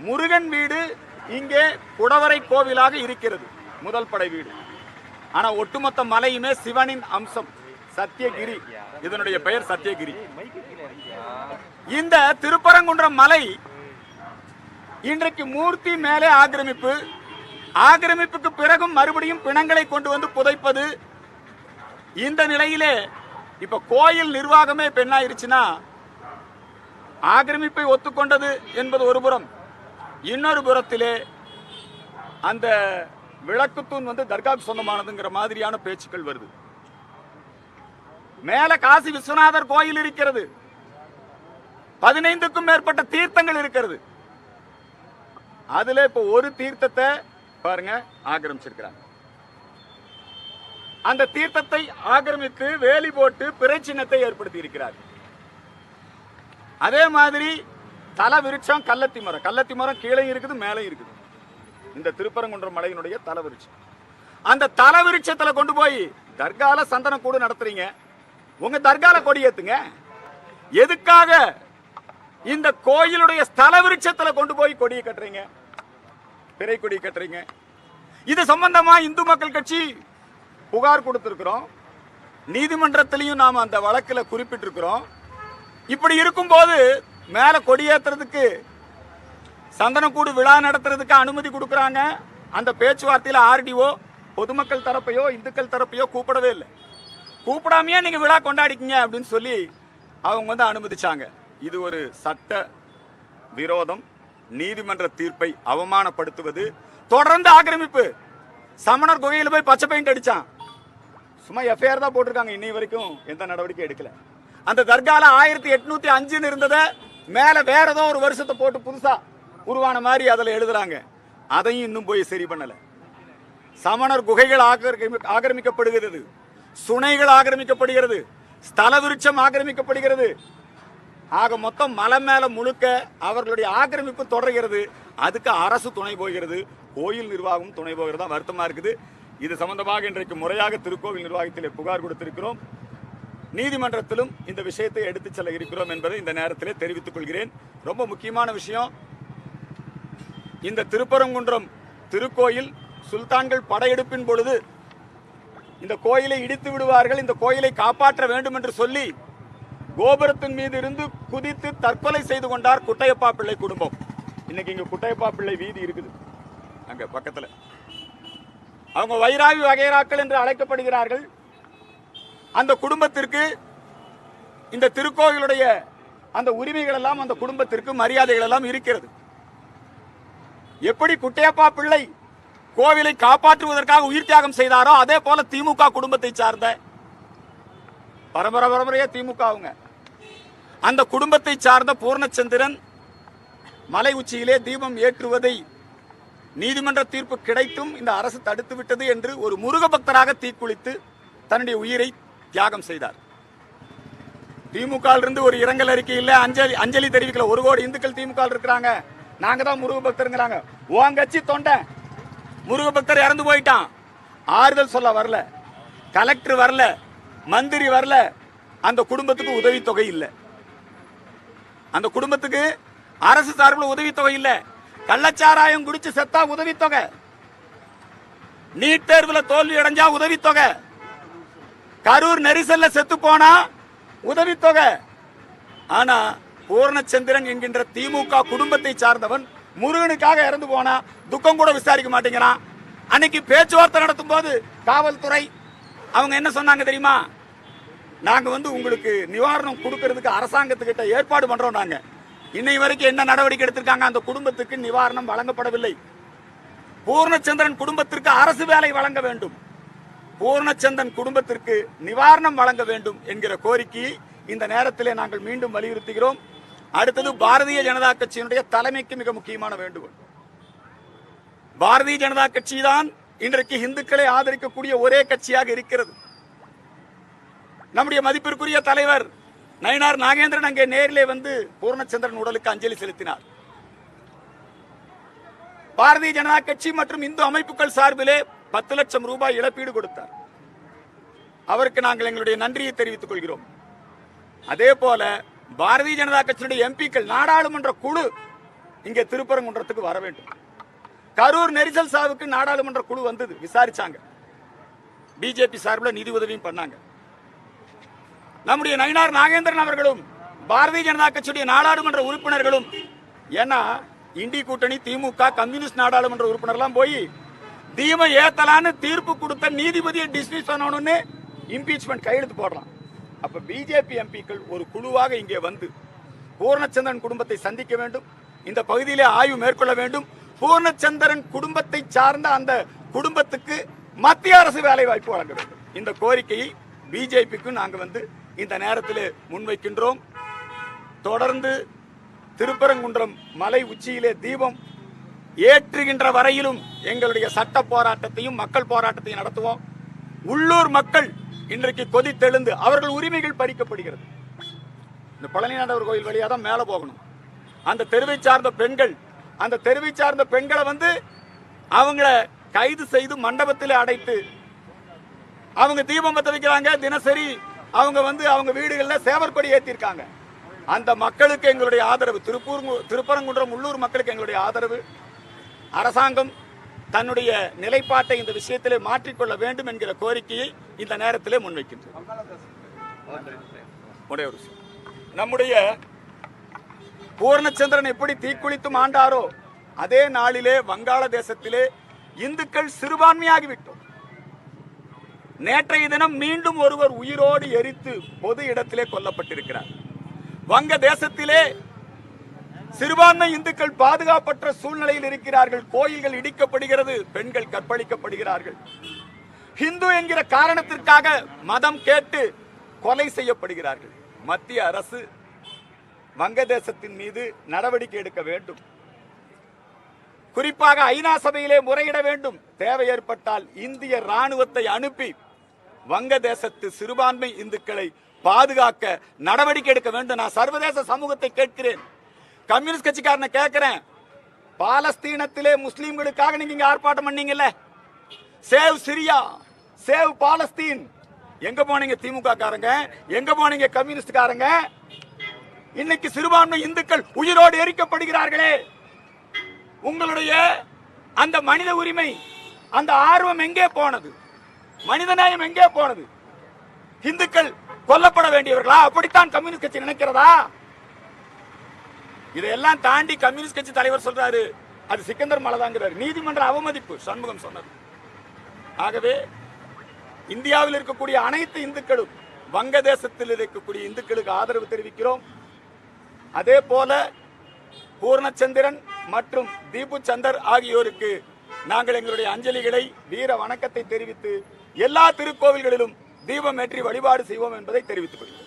முருகன் வீடு இங்கே குடவரை கோவிலாக இருக்கிறது, முதல் படை வீடு. ஆனா ஒட்டுமொத்த மலையுமே சிவனின் அம்சம், சத்தியகிரி. இதனுடைய பெயர் சத்தியகிரி. இந்த திருப்பரங்குன்றம் மலை இன்றைக்கு மூர்த்தி மேலே ஆக்கிரமிப்பு, ஆக்கிரமிப்புக்கு பிறகும் மறுபடியும் பிணங்களை கொண்டு வந்து புதைப்பது. இந்த நிலையிலே இப்ப கோயில் நிர்வாகமே பெண்ணாயிருச்சுன்னா, ஆக்கிரமிப்பை ஒத்துக்கொண்டது என்பது ஒரு புறம், இன்னொரு புறத்திலே அந்த விளக்குத்தூண் வந்து தர்காவுக்கு சொந்தமானதுங்கிற மாதிரியான பேச்சுக்கள் வருது. மேல காசி விஸ்வநாதர் கோயில் இருக்கிறது, 15க்கும் மேற்பட்ட தீர்த்தங்கள் இருக்கிறது. அதுல இப்ப ஒரு தீர்த்தத்தை பாருங்க ஆக்கிரமிச்சிருக்கிறாங்க. அந்த தீர்த்தத்தை ஆக்கிரமித்து வேலி போட்டு பிறை சின்னத்தை ஏற்படுத்தி இருக்கிறார். அதே மாதிரி தல விருட்சம் கள்ளத்தி மரம், கள்ளத்தி மரம் கீழே இருக்குது மேலே இருக்குது. இந்த திருப்பரங்குன்றம் மலையினுடைய தல விருட்சம். அந்த தல விருட்சத்துல கொண்டு போய் தர்கால சந்தன கூடு நடத்துறீங்க, உங்க தர்கால கொடி ஏத்துங்க. எதுக்காக இந்த கோயிலுடைய ஸ்தல விருட்சத்துல கொண்டு போய் கொடியை கட்டுறீங்க, பிறை கொடி கட்டுறீங்க? இது சம்பந்தமா இந்து மக்கள் கட்சி புகார் கொடுத்திருக்கிறோம், நீதிமன்றத்திலையும் நாம அந்த வழக்கில் குறிப்பிட்டிருக்கிறோம். இப்படி இருக்கும் போது மேல கொடியேற்றுறதுக்கு சந்தனக்கூடு விழா நடத்துறதுக்கு அனுமதி கொடுக்கறாங்க. அந்த பேச்சுவார்த்தையில் ஆர்டிஓ பொதுமக்கள் தரப்பையோ இந்துக்கள் தரப்பையோ கூப்பிடவே இல்லை. கூப்பிடாமையே நீங்க விழா கொண்டாடிக்கீங்க அப்படின்னு சொல்லி அவங்க வந்து அனுமதிச்சாங்க. இது ஒரு சட்ட விரோதம், நீதிமன்ற தீர்ப்பை அவமானப்படுத்துவது. தொடர்ந்து ஆக்கிரமிப்பு. சமணர் குகையில் போய் பச்சை பெயிண்ட் அடிச்சான், சும்மா எஃப்ஐஆர் தான் போட்டிருக்காங்க, இன்னை வரைக்கும் எந்த நடவடிக்கை எடுக்கல. அந்த தர்கால 1805 இருந்ததை மேல வேற ஏதோ ஒரு வருஷத்தை போட்டு புதுசா உருவான மாதிரி அதுல எழுதுறாங்க. அதையும் இன்னும் போய் சரி பண்ணல. சமணர் குகைகள் ஆக்கிரமிக்கப்படுகிறது, சுனைகள் ஆக்கிரமிக்கப்படுகிறது, ஸ்தல விருட்சம் ஆக்கிரமிக்கப்படுகிறது. ஆக மொத்தம் மலை மேல முழுக்க அவர்களுடைய ஆக்கிரமிப்பு தொடர்கிறது. அதுக்கு அரசு துணை போகிறது, கோயில் நிர்வாகம் துணை போகிறதா வருத்தமா இருக்குது. இது சம்பந்தமாக இன்றைக்கு முறையாக திருக்கோவில் நிர்வாகத்திலே புகார் கொடுத்திருக்கிறோம். நீதிமன்றத்திலும் இந்த விஷயத்தை எடுத்துச் செல்ல இருக்கிறோம் என்பதை இந்த நேரத்திலே தெரிவித்துக் கொள்கிறேன். ரொம்ப முக்கியமான விஷயம், இந்த திருப்பரங்குன்றம் திருக்கோயில் சுல்தான்கள் படையெடுப்பின் பொழுது இந்த கோயிலை இடித்து விடுவார்கள், இந்த கோயிலை காப்பாற்ற வேண்டும் என்று சொல்லி கோபுரத்தின் மீது இருந்து குதித்து தற்கொலை செய்து கொண்டார் குட்டையப்பா பிள்ளை குடும்பம். இன்னைக்கு இங்க குட்டையப்பா பிள்ளை வீதி இருக்குது அங்க பக்கத்துல. அவங்க வைராவி வகைராக்கள் என்று அழைக்கப்படுகிறார்கள். அந்த குடும்பத்திற்கு இந்த திருக்கோயிலுடைய அந்த உரிமைகள் எல்லாம், அந்த குடும்பத்திற்கு மரியாதைகள் எல்லாம் இருக்கிறது. எப்படி குட்டையப்பா பிள்ளை கோவிலை காப்பாற்றுவதற்காக உயிர் தியாகம் செய்தாரோ, அதே போல திமுக குடும்பத்தை சார்ந்த பரம்பரையா திமுக அவங்க அந்த குடும்பத்தை சார்ந்த பூர்ணச்சந்திரன் மலை உச்சியிலே தீபம் ஏற்றுவதை நீதிமன்ற தீர்ப்பு கிடைத்தும் இந்த அரசு தடுத்து விட்டது என்று ஒரு முருக பக்தராக தீக்குளித்து தன்னுடைய உயிரை தியாகம் செய்தார். திமுக இருந்து ஒரு இரங்கல் அறிக்கை இல்ல, அஞ்சலி தெரிவிக்கல. 1 கோடி இந்துக்கள் திமுக இருக்கிறாங்க, நாங்க தான் முருக பக்தருங்கிறாங்க. உன் கட்சி தொண்டை முருக பக்தர் இறந்து போயிட்டான், ஆறுதல் சொல்ல வரல, கலெக்டர் வரல, மந்திரி வரல, அந்த குடும்பத்துக்கு உதவித்தொகை இல்லை. அந்த குடும்பத்துக்கு அரசு சார்பில் உதவித்தொகை இல்லை. கள்ளச்சாராயம் குடிச்சு செத்தா உதவித்தொகை, நீட் தேர்வில் தோல்வி அடைஞ்சா உதவித்தொகை, கரூர் நெரிசல்ல செத்து போனா உதவித்தொகை. ஆனா பூர்ணச்சந்திரன் என்கின்ற திமுக குடும்பத்தை சார்ந்தவன் முருகனுக்காக இறந்து போனா துக்கம் கூட விசாரிக்க மாட்டேங்கிறான். அன்னைக்கு பேச்சுவார்த்தை நடத்தும் போது காவல்துறை அவங்க என்ன சொன்னாங்க தெரியுமா? நாங்க வந்து உங்களுக்கு நிவாரணம் கொடுக்கறதுக்கு அரசாங்கத்துக்கிட்ட ஏற்பாடு பண்றோம். நாங்க இன்னை வரைக்கும் என்ன நடவடிக்கை எடுத்திருக்காங்க? அந்த குடும்பத்துக்கு நிவாரணம் வழங்கப்படவில்லை. பூர்ணச்சந்திரன் குடும்பத்திற்கு அரசு வேலை வழங்க வேண்டும், பூர்ணச்சந்திரன் குடும்பத்திற்கு நிவாரணம் வழங்க வேண்டும் என்கிற கோரிக்கையை இந்த நேரத்திலே நாங்கள் மீண்டும் வலியுறுத்துகிறோம். அடுத்தது பாரதிய ஜனதா கட்சியினுடைய தலைமைக்கு மிக முக்கியமான வேண்டுகோள். பாரதிய ஜனதா கட்சி தான் இன்றைக்கு இந்துக்களை ஆதரிக்கக்கூடிய ஒரே கட்சியாக இருக்கிறது. நம்முடைய மதிப்பிற்குரிய தலைவர் நயினார் நாகேந்திரன் அங்கே நேரிலே வந்து பூர்ணச்சந்திரன் உடலுக்கு அஞ்சலி செலுத்தினார். பாரதிய ஜனதா கட்சி மற்றும் இந்து அமைப்புகள் சார்பிலே 10 லட்சம் ரூபாய் இழப்பீடு கொடுத்தார். அவருக்கு நாங்கள் எங்களுடைய நன்றியை தெரிவித்துக் கொள்கிறோம். அதே போல பாரதிய ஜனதா கட்சியினுடைய எம்பிக்கள், நாடாளுமன்ற குழு இங்கே திருப்பரங்குன்றத்துக்கு வர வேண்டும். கரூர் நெரிசல் சாவுக்கு நாடாளுமன்ற குழு வந்தது, விசாரிச்சாங்க. பிஜேபி சார்பில் நிதி உதவியும் பண்ணாங்க. நம்முடைய நயினார் நாகேந்திரன் அவர்களும் பாரதிய ஜனதா கட்சியுடைய நாடாளுமன்ற உறுப்பினர்களும், ஏன்னா இண்டி கூட்டணி, திமுக, கம்யூனிஸ்ட் நாடாளுமன்ற உறுப்பினர்லாம் போய் தீமை ஏத்தலான்னு தீர்ப்பு கொடுத்த நீதிபதியை டிஸ்மிஸ் பண்ணணும்னு இம்பீச்மெண்ட் கையெழுத்து போடலாம். அப்ப பிஜேபி எம்பிக்கள் ஒரு குழுவாக இங்கே வந்து பூர்ணச்சந்திரன் குடும்பத்தை சந்திக்க வேண்டும், இந்த பகுதியிலே ஆய்வு மேற்கொள்ள வேண்டும். பூர்ணச்சந்திரன் குடும்பத்தை சார்ந்த அந்த குடும்பத்துக்கு மத்திய அரசு வேலை வாய்ப்பு வழங்க வேண்டும். இந்த கோரிக்கையை பிஜேபிக்கு நாங்கள் வந்து இந்த நேரத்தில் முன்வைக்கின்றோம். தொடர்ந்து திருப்பரங்குன்றம் மலை உச்சியிலே தீபம் ஏற்றுகின்ற வரையிலும் எங்களுடைய சட்ட போராட்டத்தையும் மக்கள் போராட்டத்தையும் நடத்துவோம். உள்ளூர் மக்கள் இன்றைக்கு கொதித்தெழுந்து அவர்கள் உரிமைகள் பறிக்கப்படுகிறது. இந்த பழனிநாதர் கோயில் வழியாக தான் மேலே போகணும். அந்த தெருவை சார்ந்த பெண்கள், அந்த தெருவை சார்ந்த பெண்களை வந்து அவங்கள கைது செய்து மண்டபத்தில் அடைத்து அவங்க தீபம் பற்ற வைக்கிறாங்க. தினசரி அவங்க வந்து அவங்க வீடுகளில் சேவற்கொடி ஏற்றிருக்காங்க. அந்த மக்களுக்கு எங்களுடைய ஆதரவு, திருப்பரங்குன்றம் உள்ளூர் மக்களுக்கு எங்களுடைய ஆதரவு. அரசாங்கம் தன்னுடைய நிலைப்பாட்டை இந்த விஷயத்திலே மாற்றிக்கொள்ள வேண்டும் என்கிற கோரிக்கையை இந்த நேரத்திலே முன்வைக்கின்றோம். நம்முடைய பூர்ணச்சந்திரன் எப்படி தீக்குளித்து மாண்டாரோ அதே நாளிலே வங்காளதேசத்திலே இந்துக்கள் சிறுபான்மையாகிவிட்டோம். நேற்றைய தினம் மீண்டும் ஒருவர் உயிரோடு எரித்து பொது இடத்திலே கொல்லப்பட்டிருக்கிறார். வங்க தேசத்திலே சிறுபான்மை இந்துக்கள் பாதுகாப்பற்ற சூழ்நிலையில் இருக்கிறார்கள். கோயில்கள் இடிக்கப்படுகிறது, பெண்கள் கற்பழிக்கப்படுகிறார்கள். ஹிந்து என்கிற காரணத்திற்காக மதம் கேட்டு கொலை செய்யப்படுகிறார்கள். மத்திய அரசு வங்கதேசத்தின் மீது நடவடிக்கை எடுக்க வேண்டும். குறிப்பாக ஐநா சபையிலே முறையிட வேண்டும். தேவை ஏற்பட்டால் இந்திய ராணுவத்தை அனுப்பி வங்கதேசத்து சிறுபான்மை இந்துக்களை பாதுகாக்க நடவடிக்கை எடுக்க வேண்டும். நான் சர்வதேச சமூகத்தை கேட்கிறேன், கம்யூனிஸ்ட் கட்சிக்காரனை கேட்கிறேன். பாலஸ்தீனத்திலே முஸ்லீம்களுக்காக நீங்க ஆர்ப்பாட்டம் பண்ணீங்கல்ல, சேவ் சிரியா, சேவ் பாலஸ்தீன், எங்க போனீங்க திமுக காரங்க, எங்க போனீங்க கம்யூனிஸ்ட் காரங்க? இன்னைக்கு சிறுபான்மை இந்துக்கள் உயிரோடு எரிக்கப்படுகிறார்களே. உங்களுடைய அந்த மனித உரிமை, அந்த ஆர்வம் எங்கே போனது? மனிதநேயம் எங்கே போனது? இந்துக்கள் கொல்லப்பட வேண்டியவர்களா? அப்படித்தான் கம்யூனிஸ்ட் கட்சி நினைக்கிறதா? இதையெல்லாம் தாண்டி கம்யூனிஸ்ட் கட்சி தலைவர் சொல்றாரு அது சிக்கந்தர் மலைதாங்கிறாரு. நீதிமன்ற அவமதிப்பு சண்முகம் சொன்னது. ஆகவே இந்தியாவில் இருக்கக்கூடிய அனைத்து இந்துக்களும் வங்கதேசத்தில் இருக்கக்கூடிய இந்துக்களுக்கு ஆதரவு தெரிவிக்கிறோம். அதே போல பூர்ணச்சந்திரன் மற்றும் தீபு சந்தர் ஆகியோருக்கு நாங்கள் எங்களுடைய அஞ்சலிகளை, வீர வணக்கத்தை தெரிவித்து எல்லா திருக்கோவில்களிலும் தீபம் ஏற்றி வழிபாடு செய்வோம் என்பதை தெரிவித்துக் கொள்கிறோம்.